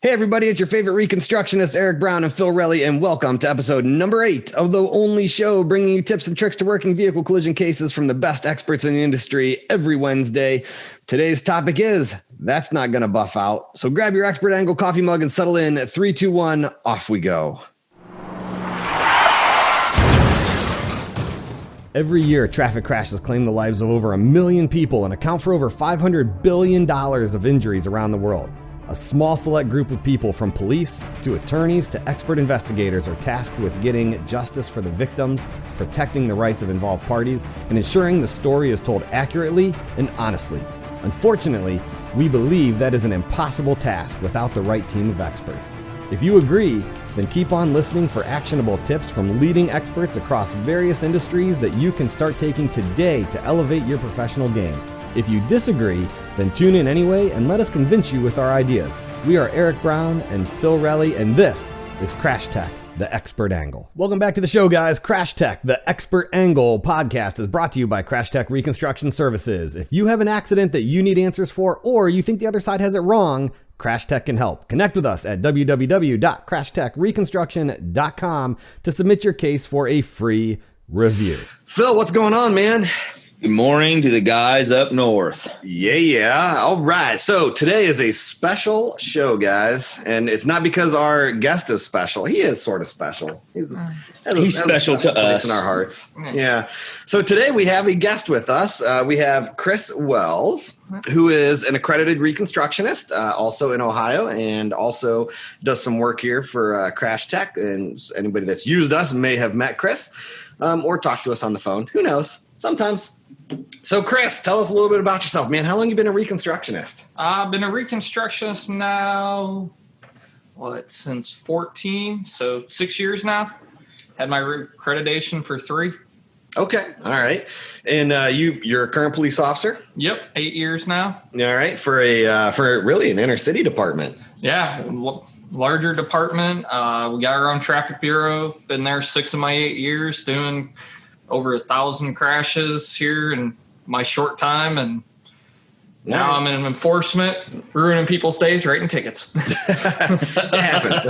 Hey everybody, it's your favorite reconstructionist, Eric Brown and Phil Relly, and welcome to episode number 8 of the only show bringing you tips and tricks to working vehicle collision cases from the best experts in the industry every Wednesday. Today's topic is, that's not going to buff out. So grab your expert angle coffee mug and settle in. 3, 2, 1, off we go. Every year, traffic crashes claim the lives of over 1 million people and account for over $500 billion of injuries around the world. A small select group of people, from police to attorneys to expert investigators, are tasked with getting justice for the victims, protecting the rights of involved parties, and ensuring the story is told accurately and honestly. Unfortunately, we believe that is an impossible task without the right team of experts. If you agree, then keep on listening for actionable tips from leading experts across various industries that you can start taking today to elevate your professional game. If you disagree, then tune in anyway and let us convince you with our ideas. We are Eric Brown and Phil Relly, and this is Crash Tech, the Expert Angle. Welcome back to the show, guys. Crash Tech, the Expert Angle podcast is brought to you by Crash Tech Reconstruction Services. If you have an accident that you need answers for, or you think the other side has it wrong, Crash Tech can help. Connect with us at www.crashtechreconstruction.com to submit your case for a free review. Phil, what's going on, man? Good morning to the guys up north. Yeah. All right. So today is a special show, guys. And it's not because our guest is special. He is sort of special. He's special to us. In our hearts. Yeah. So today we have a guest with us. We have Chris Wells, who is an accredited reconstructionist, also in Ohio, and also does some work here for Crash Tech. And anybody that's used us may have met Chris or talked to us on the phone. Who knows? Sometimes. So, Chris, tell us a little bit about yourself, man. How long you been a reconstructionist? I've been a reconstructionist now, since 14, so 6 years now. Had my accreditation for 3. Okay, all right. And you're a current police officer? Yep, 8 years now. All right, for really an inner city department. Yeah, larger department. We got our own traffic bureau. Been there 6 of my 8 years, doing over 1,000 crashes here in my short time, and now I'm in enforcement, ruining people's days, writing tickets. It happens.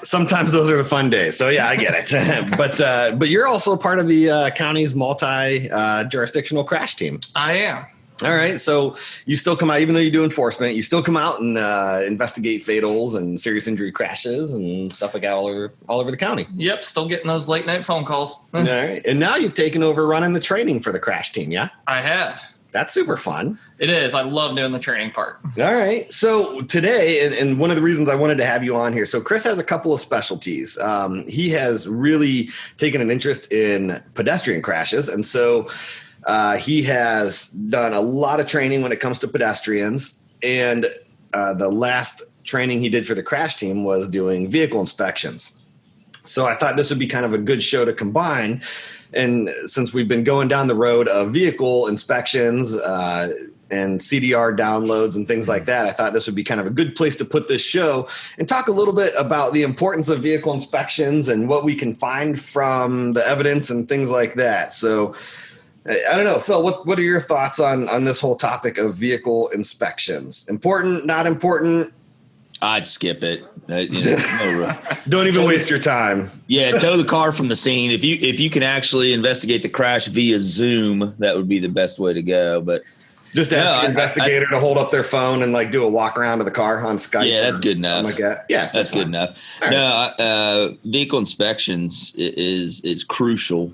Sometimes those are the fun days. So yeah, I get it. But you're also part of the county's multi-jurisdictional crash team. I am. All right. So you still come out, even though you do enforcement, you still come out and investigate fatals and serious injury crashes and stuff like that all over the county. Yep. Still getting those late night phone calls. All right. And now you've taken over running the training for the crash team. Yeah, I have. That's super fun. It is. I love doing the training part. All right. So today, and one of the reasons I wanted to have you on here, so Chris has a couple of specialties. He has really taken an interest in pedestrian crashes. And so he has done a lot of training when it comes to pedestrians, and the last training he did for the crash team was doing vehicle inspections. So I thought this would be kind of a good show to combine. And since we've been going down the road of vehicle inspections and CDR downloads and things like that, I thought this would be kind of a good place to put this show and talk a little bit about the importance of vehicle inspections and what we can find from the evidence and things like that. So I don't know, Phil, what are your thoughts on this whole topic of vehicle inspections? Important, not important? I'd skip it. Don't even waste your time. Yeah, tow the car from the scene. If you can actually investigate the crash via Zoom, that would be the best way to go. But just ask the investigator to hold up their phone and do a walk around of the car on Skype. Yeah, that's good enough. Like that. Yeah, that's good enough. Right. No, vehicle inspections is crucial.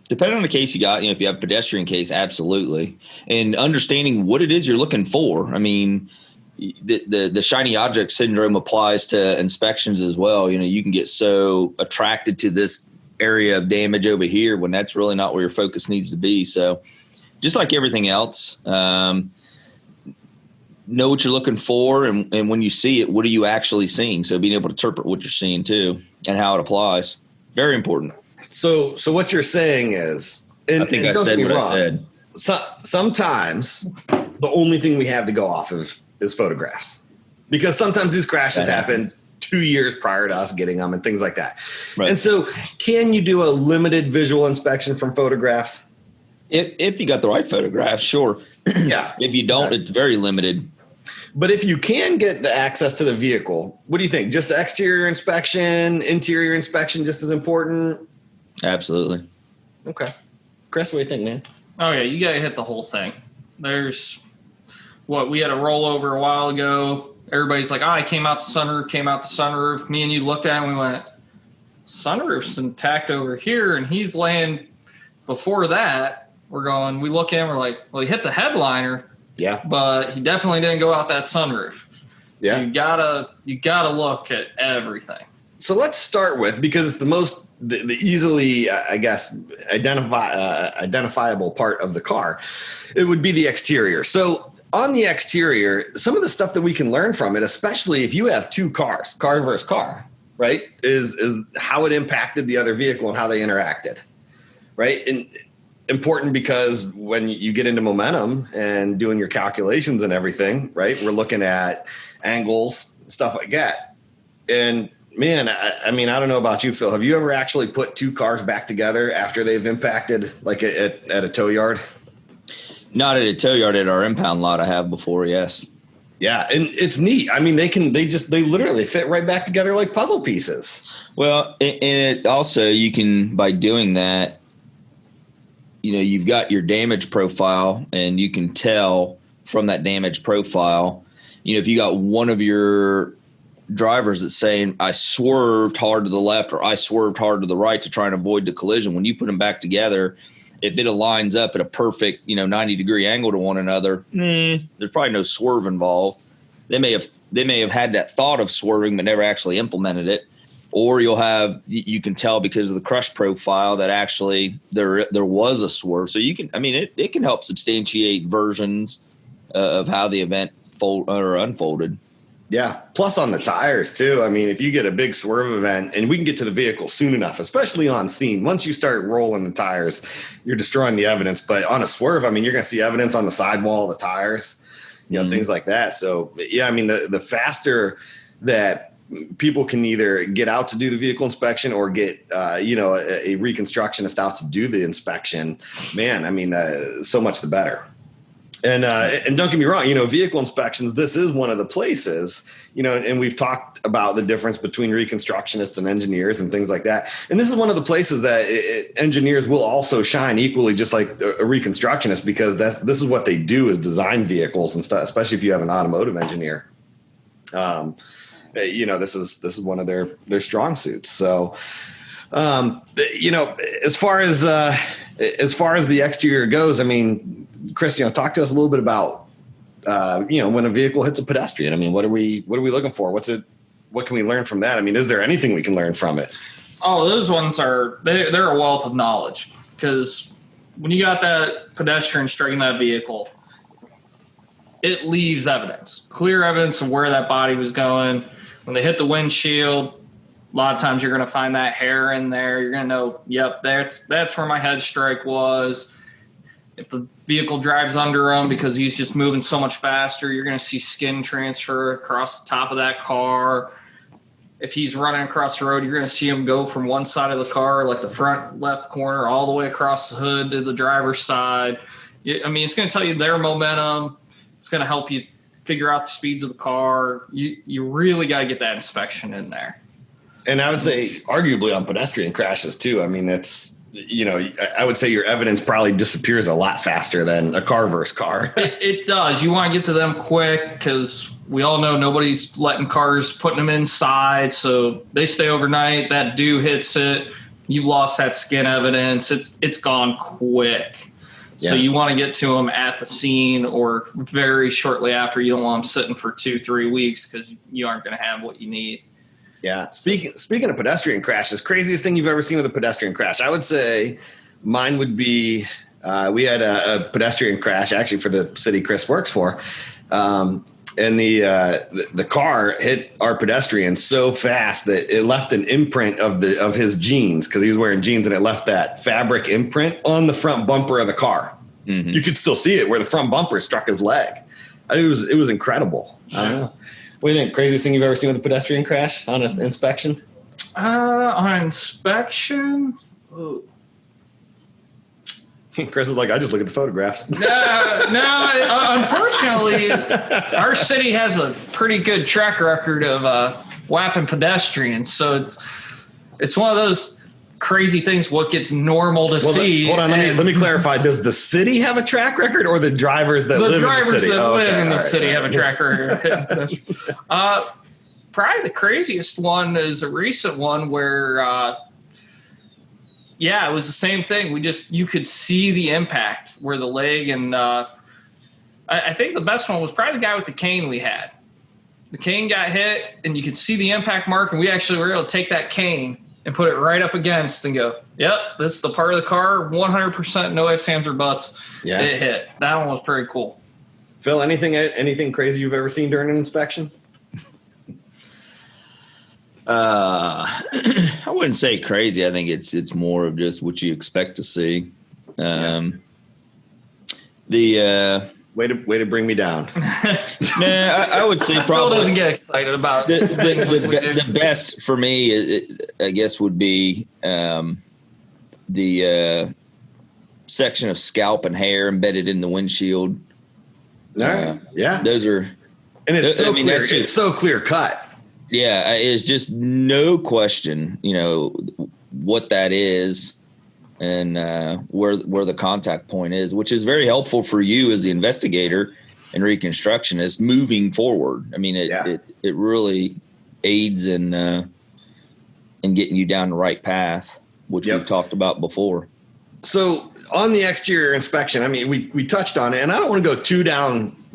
Depending on the case you got, if you have a pedestrian case, absolutely. And understanding what it is you're looking for. I mean, the shiny object syndrome applies to inspections as well. You can get so attracted to this area of damage over here when that's really not where your focus needs to be. So just like everything else, know what you're looking for. And when you see it, what are you actually seeing? So being able to interpret what you're seeing too and how it applies. Very important. So what you're saying is, I think I said what I said. Sometimes the only thing we have to go off of is photographs, because sometimes these crashes happen 2 years prior to us getting them and things like that. Right. And so can you do a limited visual inspection from photographs? If you got the right photographs, sure. Yeah. If you don't, it's very limited. But if you can get the access to the vehicle, what do you think? Just the exterior inspection, interior inspection, just as important? Absolutely. Okay. Chris, what do you think, man? Oh yeah, you gotta hit the whole thing. There's we had a rollover a while ago. Everybody's like, I came out the sunroof. Me and you looked at it and we went, sunroof's intact over here, and he's laying before that. We look at him, we're like, well, he hit the headliner. Yeah. But he definitely didn't go out that sunroof. Yeah. So you gotta look at everything. So let's start with, because it's the easily, I guess, identifiable part of the car, it would be the exterior. So on the exterior, some of the stuff that we can learn from it, especially if you have two cars, car versus car, right, is how it impacted the other vehicle and how they interacted, right? And important because when you get into momentum and doing your calculations and everything, right, we're looking at angles, stuff like that. And man, I mean, I don't know about you, Phil. Have you ever actually put two cars back together after they've impacted, like at a tow yard? Not at a tow yard, at our impound lot I have before, yes. Yeah, and it's neat. I mean, they literally fit right back together like puzzle pieces. Well, and it also, you can, by doing that, you've got your damage profile, and you can tell from that damage profile, if you got one of your drivers that's saying, I swerved hard to the left or I swerved hard to the right to try and avoid the collision, when you put them back together, if it aligns up at a perfect, 90-degree angle to one another, there's probably no swerve involved. They may have had that thought of swerving but never actually implemented it. Or you can tell because of the crush profile that actually there was a swerve. So it can help substantiate versions of how the event unfolded. Yeah. Plus on the tires too. I mean, if you get a big swerve event, and we can get to the vehicle soon enough, especially on scene, once you start rolling the tires, you're destroying the evidence. But on a swerve, I mean, you're going to see evidence on the sidewall, the tires, things like that. So yeah, I mean, the faster that people can either get out to do the vehicle inspection or get, a reconstructionist out to do the inspection, man, I mean, so much the better. And don't get me wrong, vehicle inspections, this is one of the places, and we've talked about the difference between reconstructionists and engineers and things like that. And this is one of the places that engineers will also shine equally, just like a reconstructionist, because this is what they do, is design vehicles and stuff, especially if you have an automotive engineer. This is one of their strong suits. So, as far as the exterior goes, I mean, Chris, talk to us a little bit about, when a vehicle hits a pedestrian. I mean, what are we looking for? What can we learn from that? I mean, is there anything we can learn from it? Oh, those ones they're a wealth of knowledge, because when you got that pedestrian striking that vehicle, it leaves evidence, clear evidence of where that body was going. When they hit the windshield, a lot of times you're going to find that hair in there. You're going to know, yep, that's where my head strike was. If the vehicle drives under him because he's just moving so much faster, you're going to see skin transfer across the top of that car. If he's running across the road, you're going to see him go from one side of the car, like the front left corner, all the way across the hood to the driver's side. I mean, it's going to tell you their momentum. It's going to help you figure out the speeds of the car. You really got to get that inspection in there. And I would say arguably on pedestrian crashes too. I mean, that's, I would say your evidence probably disappears a lot faster than a car versus car. It does. You want to get to them quick, because we all know nobody's letting cars, putting them inside. So they stay overnight. That dew hits it. You've lost that skin evidence. It's gone quick. Yeah. So you want to get to them at the scene or very shortly after. You don't want them sitting for 2-3 weeks, because you aren't going to have what you need. Yeah. Speaking of pedestrian crashes, craziest thing you've ever seen with a pedestrian crash, I would say mine would be, we had a pedestrian crash actually for the city Chris works for. And the car hit our pedestrian so fast that it left an imprint of his jeans, because he was wearing jeans, and it left that fabric imprint on the front bumper of the car. Mm-hmm. You could still see it where the front bumper struck his leg. It was incredible. I don't know. What do you think? Craziest thing you've ever seen with a pedestrian crash on an inspection? On inspection, Chris is like, I just look at the photographs. No. Unfortunately, our city has a pretty good track record of whapping pedestrians. So it's one of those crazy things. What gets normal to see? Hold on, let me clarify. Does the city have a track record, or the drivers that live in the city? Live in the city have a track record. Probably the craziest one is a recent one where. Yeah, it was the same thing. You could see the impact where the leg and I think the best one was probably the guy with the cane we had. The cane got hit and you could see the impact mark, and we actually were able to take that cane and put it right up against and go, yep, this is the part of the car, 100%, no ifs, ands, or buts. Yeah. It hit. That one was pretty cool. Phil, anything crazy you've ever seen during an inspection? I wouldn't say crazy. I think it's more of just what you expect to see. The way to bring me down. I would say probably Phil doesn't get excited about the best for me. I guess would be the section of scalp and hair embedded in the windshield. Yeah, those are, and it's so clear. It's so clear cut. Yeah, it's just no question, what that is and where the contact point is, which is very helpful for you as the investigator and reconstructionist moving forward. I mean, it really aids in getting you down the right path, which we've talked about before. So on the exterior inspection, I mean, we touched on it, and I don't want to go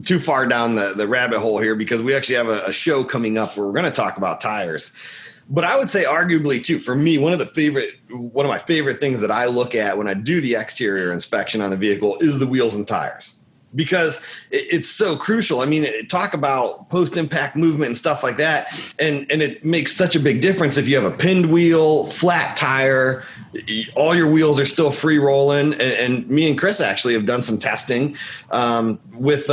too far down the rabbit hole here, because we actually have a show coming up where we're going to talk about tires. But I would say arguably too, for me, one of my favorite things that I look at when I do the exterior inspection on the vehicle is the wheels and tires, because it's so crucial. I mean, talk about post-impact movement and stuff like that. And it makes such a big difference if you have a pinned wheel, flat tire, all your wheels are still free rolling. And me and Chris actually have done some testing with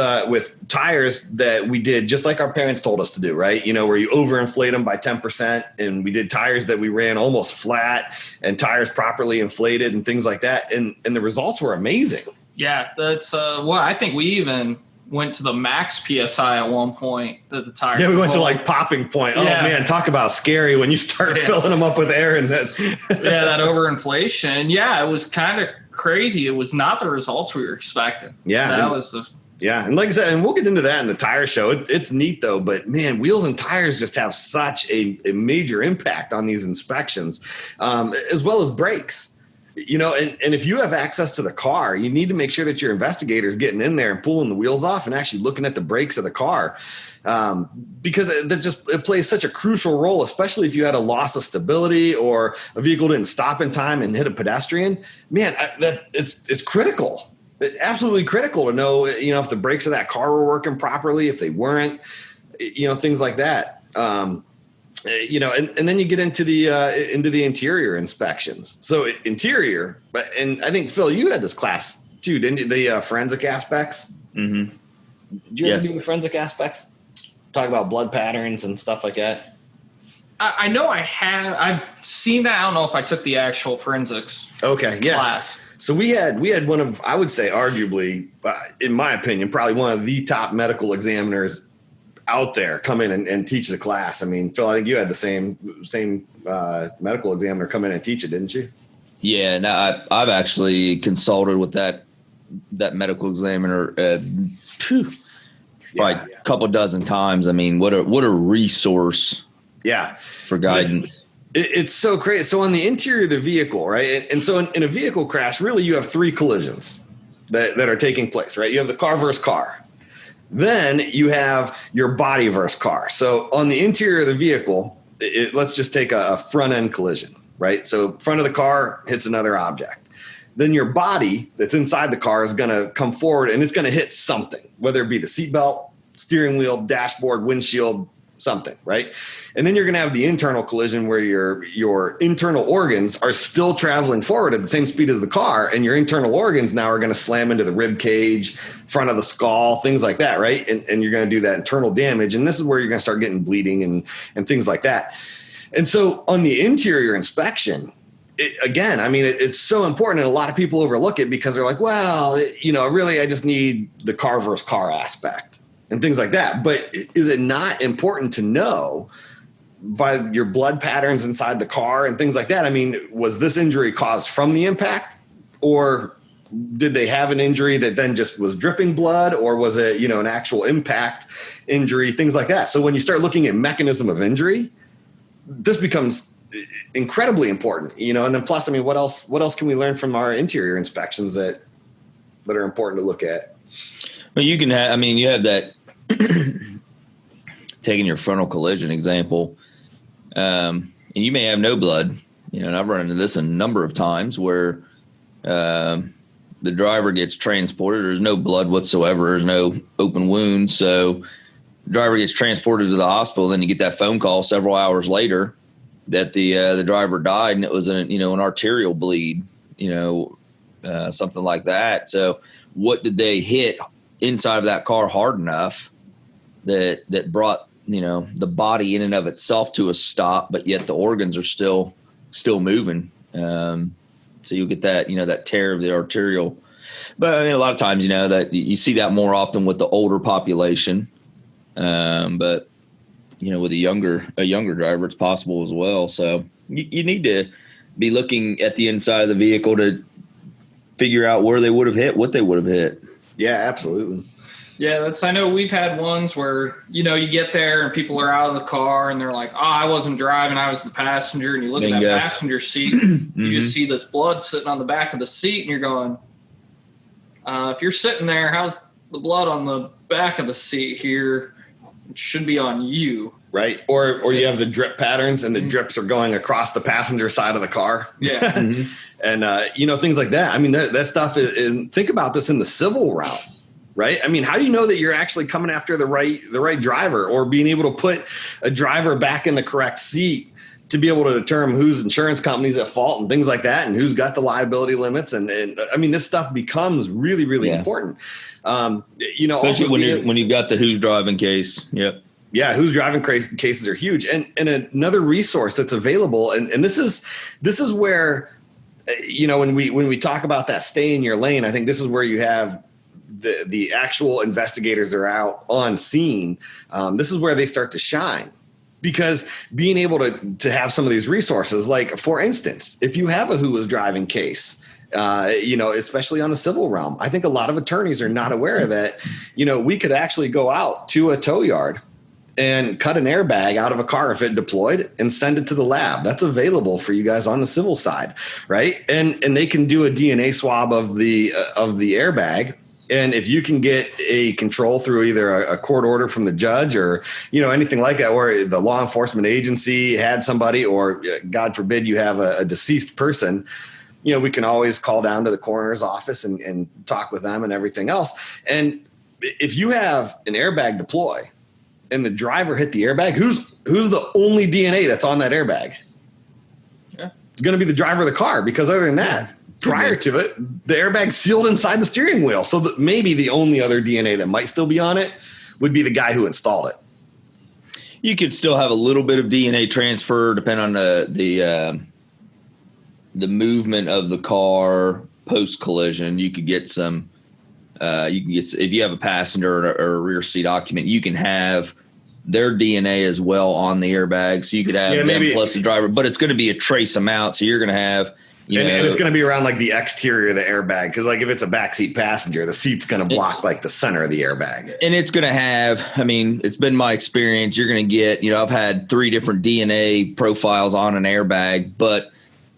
tires that we did just like our parents told us to do, right? Where you overinflate them by 10%. And we did tires that we ran almost flat and tires properly inflated and things like that. And the results were amazing. Yeah, that's I think we even went to the max PSI at one point that the tire. Yeah, we went to like popping point. Oh man, talk about scary when you start filling them up with air and then that overinflation. Yeah, it was kind of crazy. It was not the results we were expecting. Yeah, and like I said, and we'll get into that in the tire show. It's neat though, but man, wheels and tires just have such a major impact on these inspections, as well as brakes. And if you have access to the car, you need to make sure that your investigator is getting in there and pulling the wheels off and actually looking at the brakes of the car, because it plays such a crucial role, especially if you had a loss of stability or a vehicle didn't stop in time and hit a pedestrian. Man, it's critical. It's absolutely critical to know, if the brakes of that car were working properly, if they weren't, things like that. And then you get into the interior inspections. So interior, and I think Phil, you had this class too, didn't you? The forensic aspects. Mm-hmm. Did you ever do the forensic aspects? Talk about blood patterns and stuff like that. I know I have. I've seen that. I don't know if I took the actual forensics. Okay, yeah. Class. So we had one of, I would say, arguably, in my opinion, probably one of the top medical examiners out there come in and teach the class. I mean, Phil, I think you had the same medical examiner come in and teach it, didn't you? Yeah, no, I've actually consulted with that medical examiner probably a couple dozen times. I mean, what a resource. Yeah, for guidance. It's so crazy. So on the interior of the vehicle, right? And so in a vehicle crash, really you have three collisions that are taking place, right? You have the car versus car. Then you have your body versus car. So on the interior of the vehicle, let's just take a front end collision, right? So front of the car hits another object. Then your body that's inside the car is going to come forward and it's going to hit something, whether it be the seatbelt, steering wheel, dashboard, windshield, something, right? And then you're going to have the internal collision where your internal organs are still traveling forward at the same speed as the car, and your internal organs now are going to slam into the rib cage, front of the skull, things like that, right? And you're going to do that internal damage, and this is where you're going to start getting bleeding and things like that. And so on the interior inspection, again, I mean, it's so important, and a lot of people overlook it because they're like, well, really, I just need the car versus car aspect and things like that. But is it not important to know by your blood patterns inside the car and things like that? I mean, was this injury caused from the impact, or did they have an injury that then just was dripping blood, or was it, an actual impact injury, things like that? So when you start looking at mechanism of injury, this becomes incredibly important, and then plus, I mean, what else can we learn from our interior inspections that are important to look at? Well, you can have, I mean, you have that taking your frontal collision example, and you may have no blood, and I've run into this a number of times where the driver gets transported. There's no blood whatsoever. There's no open wounds. So the driver gets transported to the hospital. Then you get that phone call several hours later that the driver died, and it was an arterial bleed, something like that. So what did they hit inside of that car hard enough that brought, the body in and of itself to a stop, but yet the organs are still moving. So you'll get that, that tear of the arterial. But I mean, a lot of times, that you see that more often with the older population. But with a younger driver, it's possible as well. So you need to be looking at the inside of the vehicle to figure out where they would have hit, what they would have hit. Yeah, absolutely. Yeah, I know we've had ones where, you get there and people are out of the car and they're like, oh, I wasn't driving, I was the passenger. And you look at that passenger seat, you just see this blood sitting on the back of the seat, and you're going, if you're sitting there, how's the blood on the back of the seat here? It should be on you. Right. Or you have the drip patterns, and the drips are going across the passenger side of the car. Yeah. And, things like that. I mean, that stuff is, think about this in the civil realm, right? I mean, how do you know that you're actually coming after the right driver, or being able to put a driver back in the correct seat to be able to determine whose insurance company's at fault and things like that, and who's got the liability limits. And I mean, this stuff becomes really, really important. Especially when you've got the who's driving case. Yep. Yeah, who's driving cases are huge. And another resource that's available, and this is where, when we talk about that stay in your lane, I think this is where you have the actual investigators are out on scene. This is where they start to shine, because being able to have some of these resources, like, for instance, if you have a who was driving case, especially on the civil realm, I think a lot of attorneys are not aware that, we could actually go out to a tow yard and cut an airbag out of a car if it deployed and send it to the lab. That's available for you guys on the civil side, right? And they can do a DNA swab of the airbag. And if you can get a control through either a court order from the judge or, anything like that, where the law enforcement agency had somebody, or God forbid you have a deceased person, we can always call down to the coroner's office and talk with them and everything else. And if you have an airbag deploy and the driver hit the airbag, who's the only DNA that's on that airbag? Yeah. It's going to be the driver of the car, because other than that, prior to it, the airbag's sealed inside the steering wheel. So that maybe the only other DNA that might still be on it would be the guy who installed it. You could still have a little bit of DNA transfer depending on the movement of the car post collision. You could get some. If you have a passenger or a rear seat occupant, you can have their DNA as well on the airbag. So you could have them plus the driver, but it's going to be a trace amount. So you're going to have. And it's going to be around like the exterior of the airbag, because like if it's a backseat passenger, the seat's going to block like the center of the airbag. And it's going to have, I mean, it's been my experience. You're going to get, I've had 3 different DNA profiles on an airbag, but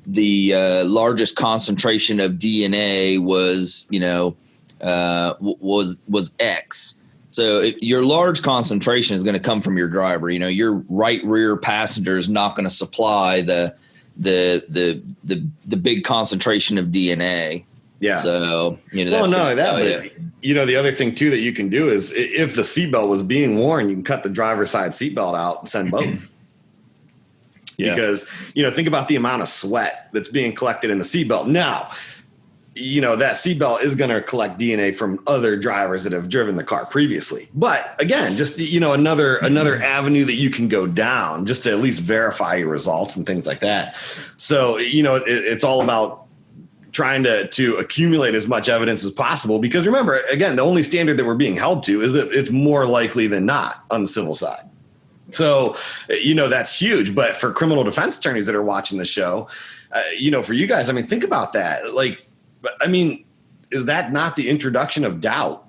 the largest concentration of DNA was, was X. So your large concentration is going to come from your driver. Your right rear passenger is not going to supply the big concentration of DNA. Yeah. So, that's not only that, but the other thing too that you can do is, if the seatbelt was being worn, you can cut the driver's side seatbelt out and send both. Yeah. Because, think about the amount of sweat that's being collected in the seatbelt. Now, that seatbelt is going to collect DNA from other drivers that have driven the car previously. But again, just, another avenue that you can go down just to at least verify your results and things like that. So, it's all about trying to accumulate as much evidence as possible, because remember, again, the only standard that we're being held to is that it's more likely than not on the civil side. So, that's huge. But for criminal defense attorneys that are watching the show, for you guys, I mean, think about that. Like, I mean, is that not the introduction of doubt?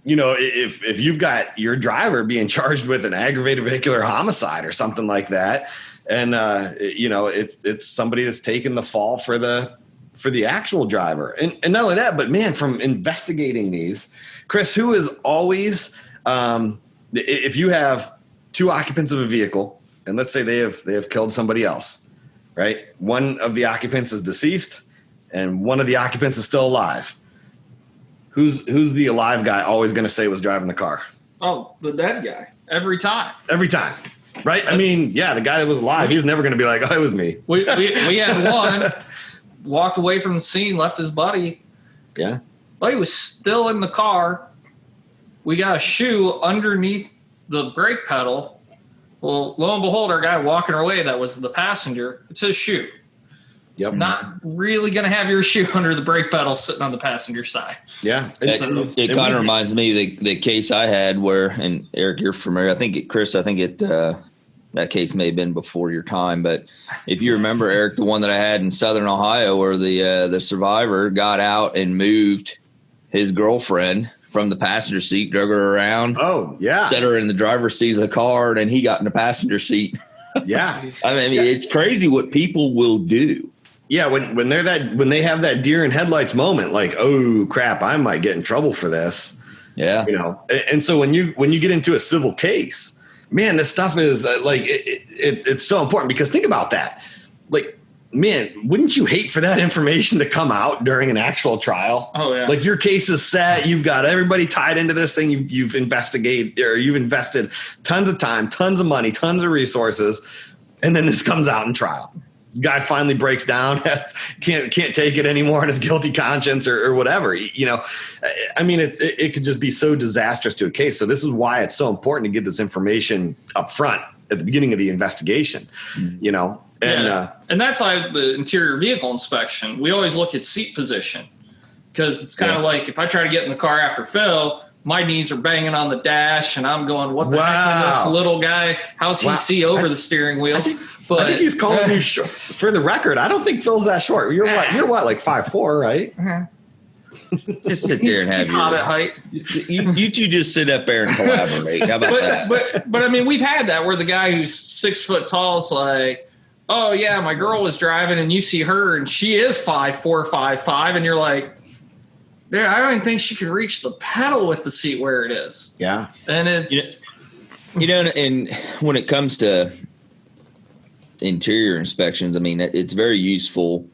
If you've got your driver being charged with an aggravated vehicular homicide or something like that, and it's somebody that's taken the fall for the actual driver, and not only that, but man, from investigating these, Chris, who is always, if you have two occupants of a vehicle, and let's say they have killed somebody else, right? One of the occupants is deceased, and one of the occupants is still alive. Who's the alive guy always going to say was driving the car? Oh, the dead guy. Every time. Right? I mean, yeah, the guy that was alive, he's never going to be like, oh, it was me. We had one walked away from the scene, left his buddy. Yeah. Buddy was still in the car. We got a shoe underneath the brake pedal. Well, lo and behold, our guy walking away, that was the passenger. It's his shoe. Yep. Not really going to have your shoe under the brake pedal sitting on the passenger side. Yeah. It kind of reminds me of the case I had where, and Eric, you're familiar. Chris, that case may have been before your time, but if you remember, Eric, the one that I had in Southern Ohio where the survivor got out and moved his girlfriend from the passenger seat, drug her around. Oh, yeah. Set her in the driver's seat of the car, and he got in the passenger seat. Yeah. I mean, it's crazy what people will do. Yeah, when they have that deer in headlights moment, like, oh crap, I might get in trouble for this. Yeah. And so when you get into a civil case, man, this stuff is it's so important, because think about that. Like, man, wouldn't you hate for that information to come out during an actual trial? Oh yeah. Like, your case is set, you've got everybody tied into this thing, you've investigated, or you've invested tons of time, tons of money, tons of resources, and then this comes out in trial. Guy finally breaks down, can't take it anymore, and his guilty conscience or whatever. I mean, it could just be so disastrous to a case. So this is why it's so important to get this information up front at the beginning of the investigation. And that's why the interior vehicle inspection, we always look at seat position, because it's kind of like if I try to get in the car after Phil, my knees are banging on the dash, and I'm going, what the heck is this little guy? How's he see over the steering wheel? I think he's calling you short. For the record, I don't think Phil's that short. You're what, like 5'4", right? Just sit there and have he's hot at height. You two just sit up there and collaborate. How about that? But I mean, we've had that where the guy who's 6 foot tall is like, oh yeah, my girl was driving, and you see her, and she is 5'4", 5'5", and you're like, yeah, I don't even think she can reach the pedal with the seat where it is. Yeah. And it's and when it comes to interior inspections, I mean, it's very useful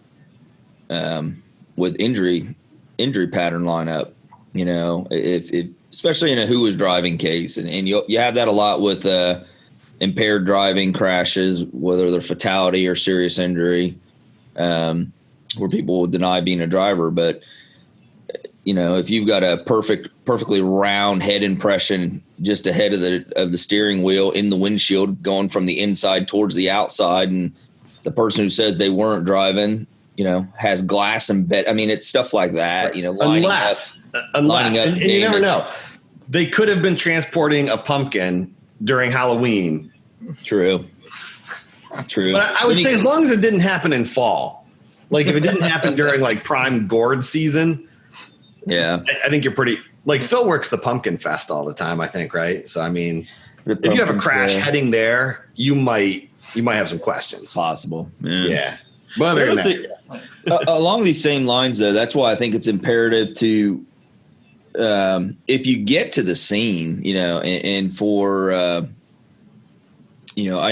with injury pattern lineup. If especially in a who was driving case, and you have that a lot with impaired driving crashes, whether they're fatality or serious injury, where people will deny being a driver. But if you've got a perfectly round head impression just ahead of the steering wheel in the windshield going from the inside towards the outside, and the person who says they weren't driving, has glass embedded. I mean, it's stuff like that, unless, and you never know. They could have been transporting a pumpkin during Halloween. True. But I would say as long as it didn't happen in fall, like if it didn't happen during like prime gourd season, yeah, I think you're pretty. Like Phil works the Pumpkin Fest all the time, I think, right? So I mean, if you have a crash heading there, you might have some questions. Possible, yeah. But other than that, along these same lines, though, that's why I think it's imperative to, if you get to the scene, and for, I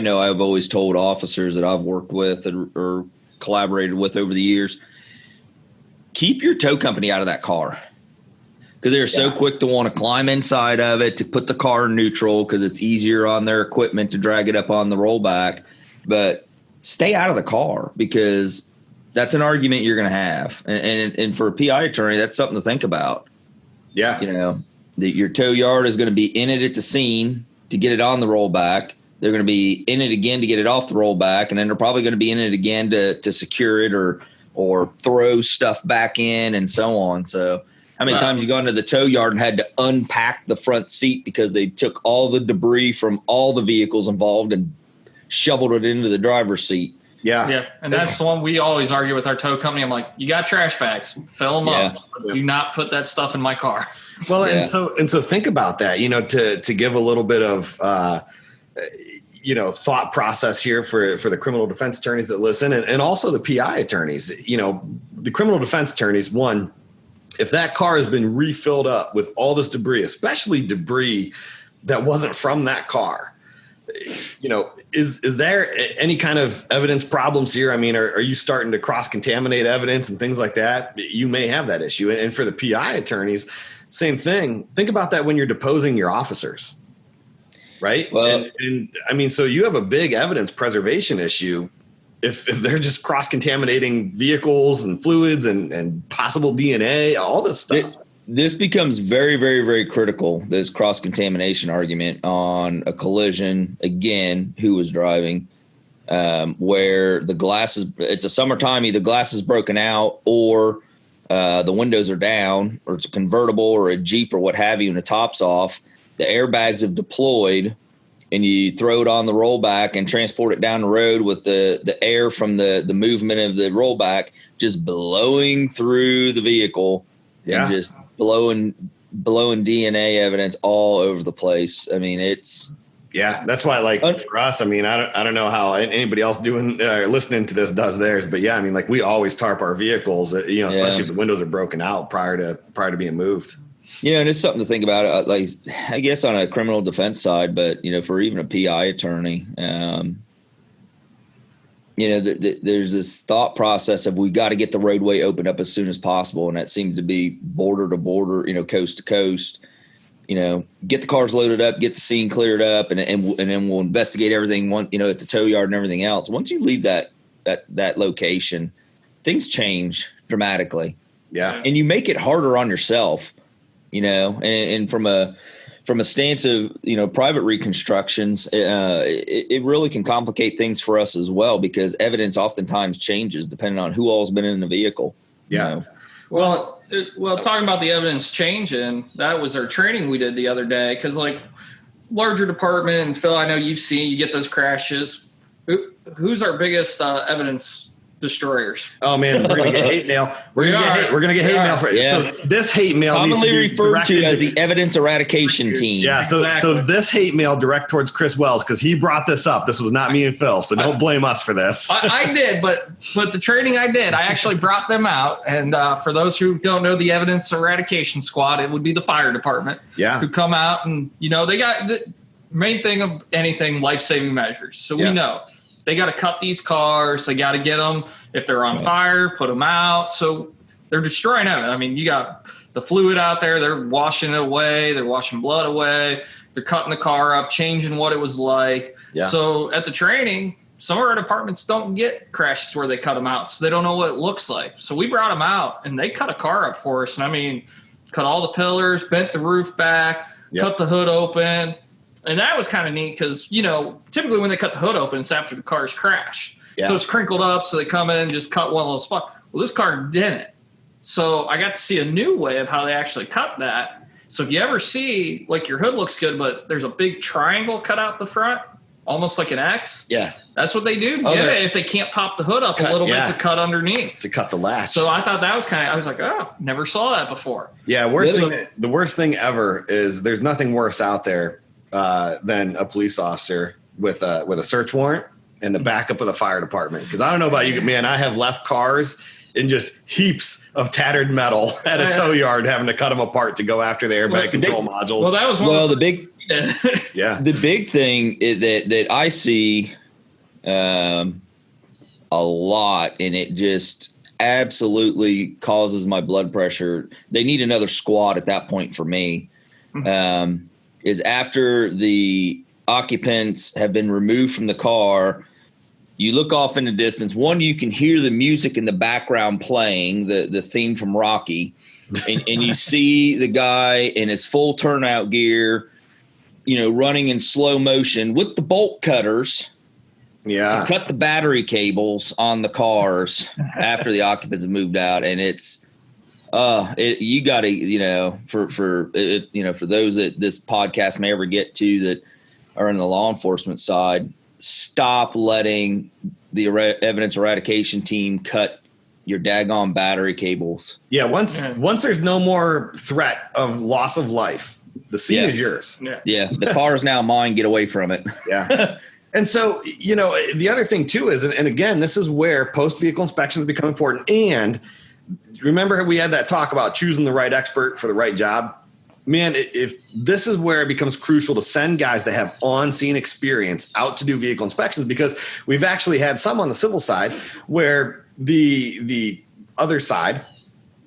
know I've always told officers that I've worked with or collaborated with over the years, keep your tow company out of that car, because they're so quick to want to climb inside of it to put the car in neutral because it's easier on their equipment to drag it up on the rollback. But stay out of the car, because that's an argument you're going to have. And for a PI attorney, that's something to think about. Yeah. You know, that your tow yard is going to be in it at the scene to get it on the rollback. They're going to be in it again to get it off the rollback. And then they're probably going to be in it again to secure it or throw stuff back in and so on. So how many times you go into the tow yard and had to unpack the front seat because they took all the debris from all the vehicles involved and shoveled it into the driver's seat. Yeah. Yeah. And that's the one we always argue with our tow company. I'm like, you got trash bags, fill them up. Do not put that stuff in my car. Well, and so think about that, you know, to give a little bit of, you know, thought process here for the criminal defense attorneys that listen and also the PI attorneys. You know, the criminal defense attorneys, one, if that car has been refilled up with all this debris, especially debris that wasn't from that car, you know, is there any kind of evidence problems here? I mean, are you starting to cross-contaminate evidence and things like that? You may have that issue. And for the PI attorneys, same thing. Think about that when you're deposing your officers, right? Well, and I mean, so you have a big evidence preservation issue if they're just cross-contaminating vehicles and fluids and possible DNA, all this stuff. This becomes very, very, very critical, this cross-contamination argument on a collision, again, who was driving, where the glass is – it's a summertime, either glass is broken out or the windows are down, or it's a convertible or a Jeep or what have you, and the top's off. The airbags have deployed, and you throw it on the rollback and transport it down the road with the air from the movement of the rollback just blowing through the vehicle and just blowing DNA evidence all over the place. I mean, it's that's why, like, for us, I mean, I don't know how anybody else doing listening to this does theirs, but yeah, I mean, like, we always tarp our vehicles, you know, especially if the windows are broken out prior to being moved. You know, and it's something to think about, like, I guess on a criminal defense side, but, you know, for even a PI attorney, you know, there's this thought process of we got to get the roadway opened up as soon as possible. And that seems to be border to border, you know, coast to coast, you know, get the cars loaded up, get the scene cleared up, and then we'll investigate everything, you know, at the tow yard and everything else. Once you leave that location, things change dramatically. Yeah. And you make it harder on yourself. You know, and from a stance of, you know, private reconstructions, it really can complicate things for us as well, because evidence oftentimes changes depending on who all's been in the vehicle. Yeah. You know? Well, talking about the evidence changing, that was our training we did the other day. Because, like, larger department, and Phil, I know you've seen, you get those crashes. Who's our biggest evidence destroyers? Oh man, we're gonna get hate mail. We're gonna get hate mail for it. Yeah. So this hate mail commonly needs to be referred to as the evidence eradication team. Yeah. So this hate mail direct towards Chris Wells, because he brought this up. This was not me and Phil, so don't blame us for this. I did, but the training I did, I actually brought them out. And for those who don't know the evidence eradication squad, it would be the fire department. Yeah. Who come out and, you know, they got the main thing of anything, life-saving measures. So we know. They got to cut these cars. They got to get them. If they're on fire, put them out. So they're destroying it. I mean, you got the fluid out there. They're washing it away. They're washing blood away. They're cutting the car up, changing what it was like. Yeah. So at the training, some of our departments don't get crashes where they cut them out. So they don't know what it looks like. So we brought them out, and they cut a car up for us. And I mean, cut all the pillars, bent the roof back, cut the hood open. And that was kind of neat because, you know, typically when they cut the hood open, it's after the car's crashed. Yeah. So it's crinkled up, so they come in and just cut one little spot. Well, this car didn't. So I got to see a new way of how they actually cut that. So if you ever see, like, your hood looks good, but there's a big triangle cut out the front, almost like an X. Yeah. That's what they do to get it if they can't pop the hood up a little bit to cut underneath. To cut the latch. So I thought that was I was like, oh, never saw that before. Yeah, the worst thing ever is there's nothing worse out there than a police officer with a search warrant in the backup of the fire department. Because I don't know about you, man, I have left cars in just heaps of tattered metal at a tow yard, having to cut them apart to go after the airbag control modules. Well, that was the big thing that I see a lot, and it just absolutely causes my blood pressure. They need another squad at that point for me. Is after the occupants have been removed from the car, You look off in the distance. One, you can hear the music in the background playing, the theme from Rocky, and you see the guy in his full turnout gear, running in slow motion with the bolt cutters. Yeah. To cut the battery cables on the cars after the occupants have moved out. And it's, you got to, for those that this podcast may ever get to that are in the law enforcement side, stop letting the evidence eradication team cut your daggone battery cables. Yeah. Once there's no more threat of loss of life, the scene is yours. Yeah. The car is now mine. Get away from it. Yeah. And so, the other thing too is, and again, this is where post-vehicle inspections become important. And remember, we had that talk about choosing the right expert for the right job. Man, if this is where it becomes crucial to send guys that have on-scene experience out to do vehicle inspections, because we've actually had some on the civil side where the other side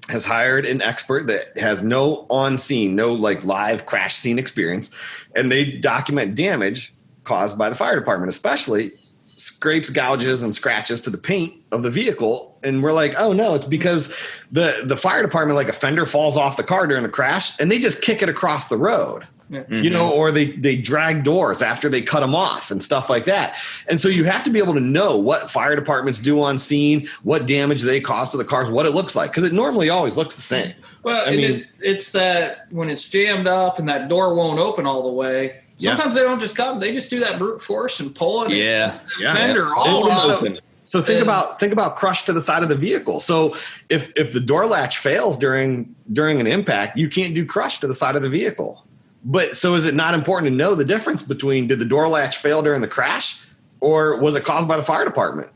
has hired an expert that has no on-scene, no live crash scene experience, and they document damage caused by the fire department, especially scrapes, gouges, and scratches to the paint of the vehicle. And we're like, oh no, it's because the fire department, a fender falls off the car during the crash and they just kick it across the road, or they drag doors after they cut them off and stuff like that. And so you have to be able to know what fire departments do on scene, what damage they cause to the cars, what it looks like. Cause it normally always looks the same. Well, it's that when it's jammed up and that door won't open all the way, sometimes they don't just come; they just do that brute force and pull it. Fender all open. So think about crush to the side of the vehicle. So if the door latch fails during an impact, you can't do crush to the side of the vehicle. But so is it not important to know the difference between did the door latch fail during the crash or was it caused by the fire department?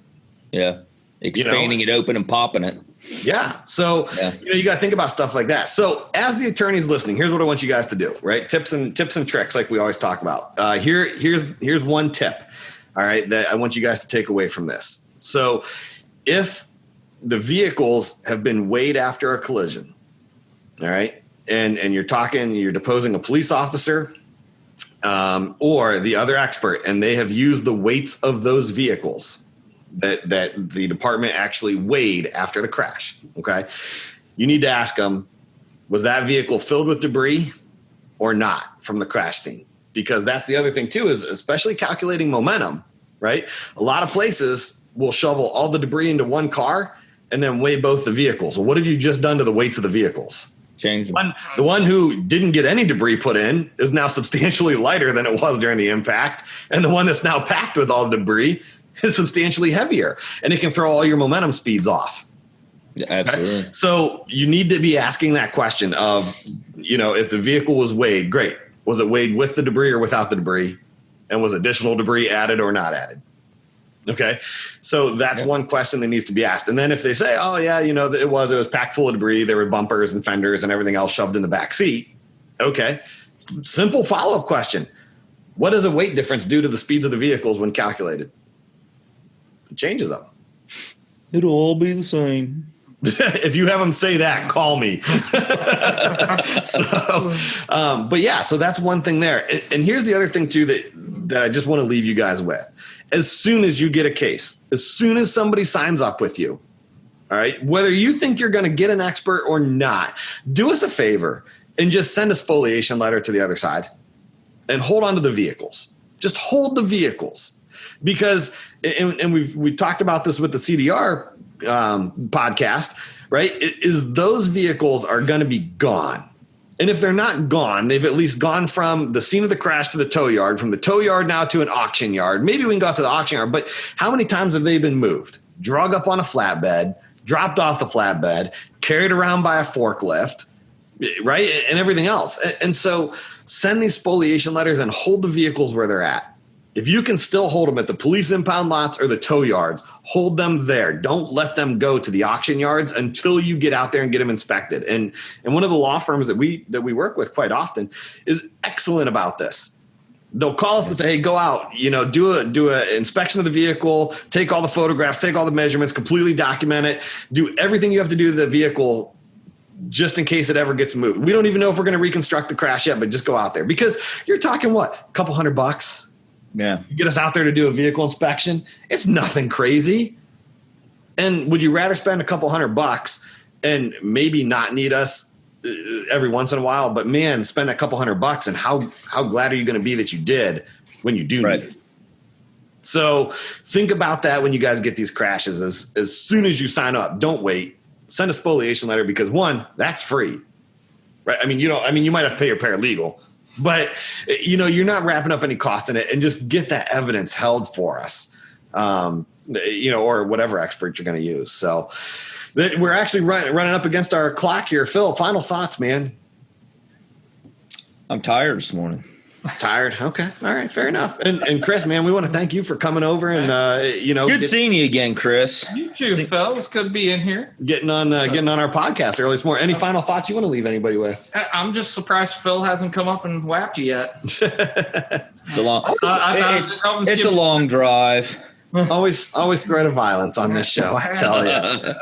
Yeah, expanding it open and popping it. Yeah. So, you got to think about stuff like that. So as the attorneys listening, here's what I want you guys to do, right? Tips and tricks, like we always talk about. Here's one tip. All right. That I want you guys to take away from this. So if the vehicles have been weighed after a collision, all right, and you're deposing a police officer or the other expert, and they have used the weights of those vehicles that the department actually weighed after the crash. Okay. You need to ask them, was that vehicle filled with debris or not from the crash scene? Because that's the other thing too, is especially calculating momentum, right? A lot of places will shovel all the debris into one car and then weigh both the vehicles. Well, what have you just done to the weights of the vehicles? Change the one who didn't get any debris put in is now substantially lighter than it was during the impact. And the one that's now packed with all the debris is substantially heavier, and it can throw all your momentum speeds off. Absolutely. Okay? So you need to be asking that question of, if the vehicle was weighed, great. Was it weighed with the debris or without the debris? And was additional debris added or not added? Okay. So that's one question that needs to be asked. And then if they say, oh yeah, it was packed full of debris. There were bumpers and fenders and everything else shoved in the back seat. Okay. Simple follow-up question. What does a weight difference do to the speeds of the vehicles when calculated? It changes them. It'll all be the same. If you have them say that, call me. So that's one thing there. And here's the other thing too that I just want to leave you guys with. As soon as you get a case, as soon as somebody signs up with you, all right, whether you think you're going to get an expert or not, do us a favor and just send a spoliation letter to the other side and hold on to the vehicles. Just hold the vehicles. Because, and we talked about this with the CDR podcast, right? Is those vehicles are going to be gone. And if they're not gone, they've at least gone from the scene of the crash to the tow yard, from the tow yard now to an auction yard. Maybe we can go out to the auction yard, but how many times have they been moved? Drug up on a flatbed, dropped off the flatbed, carried around by a forklift, right? And everything else. And so send these spoliation letters and hold the vehicles where they're at. If you can still hold them at the police impound lots or the tow yards, hold them there. Don't let them go to the auction yards until you get out there and get them inspected. And one of the law firms that we work with quite often is excellent about this. They'll call us and say, hey, go out, do a inspection of the vehicle, take all the photographs, take all the measurements, completely document it, do everything you have to do to the vehicle just in case it ever gets moved. We don't even know if we're going to reconstruct the crash yet, but just go out there because you're talking what, a couple $100. Yeah. Get us out there to do a vehicle inspection. It's nothing crazy. And would you rather spend a couple $100 and maybe not need us every once in a while, but man, spend a couple $100 and how glad are you going to be that you did when you do need it? So think about that when you guys get these crashes. As soon as you sign up, don't wait. Send a spoliation letter because one, that's free, right? I mean, you might have to pay your paralegal, but you're not wrapping up any cost in it, and just get that evidence held for us, or whatever expert you're going to use. So we're actually running up against our clock here. Phil, final thoughts, man. I'm tired this morning. Tired. Okay. All right. Fair enough. And Chris, man, we want to thank you for coming over and, good seeing you again, Chris. You too, Phil. It's good to be in here. Getting on our podcast early this morning. Any final thoughts you want to leave anybody with? I'm just surprised Phil hasn't come up and whacked you yet. It's a long, it's a long drive. Always threat of violence on this show, I tell you.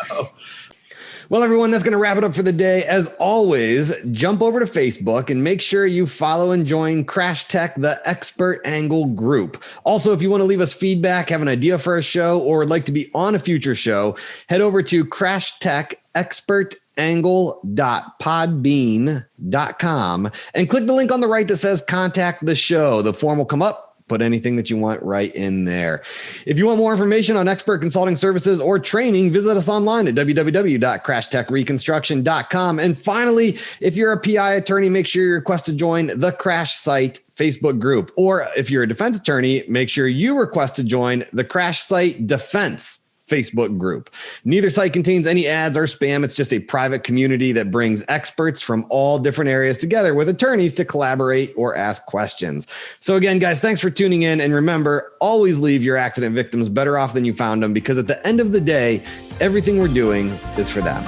Well, everyone, that's going to wrap it up for the day. As always, jump over to Facebook and make sure you follow and join Crash Tech, the Expert Angle group. Also, if you want to leave us feedback, have an idea for a show, or would like to be on a future show, head over to crashtechexpertangle.podbean.com and click the link on the right that says contact the show. The form will come up. Put anything that you want right in there. If you want more information on expert consulting services or training, visit us online at www.crashtechreconstruction.com. And finally, if you're a PI attorney, make sure you request to join the Crash Site Facebook group. Or if you're a defense attorney, make sure you request to join the Crash Site Defense Facebook group. Neither site contains any ads or spam. It's just a private community that brings experts from all different areas together with attorneys to collaborate or ask questions. So again, guys, thanks for tuning in. And remember, always leave your accident victims better off than you found them, because at the end of the day, everything we're doing is for them.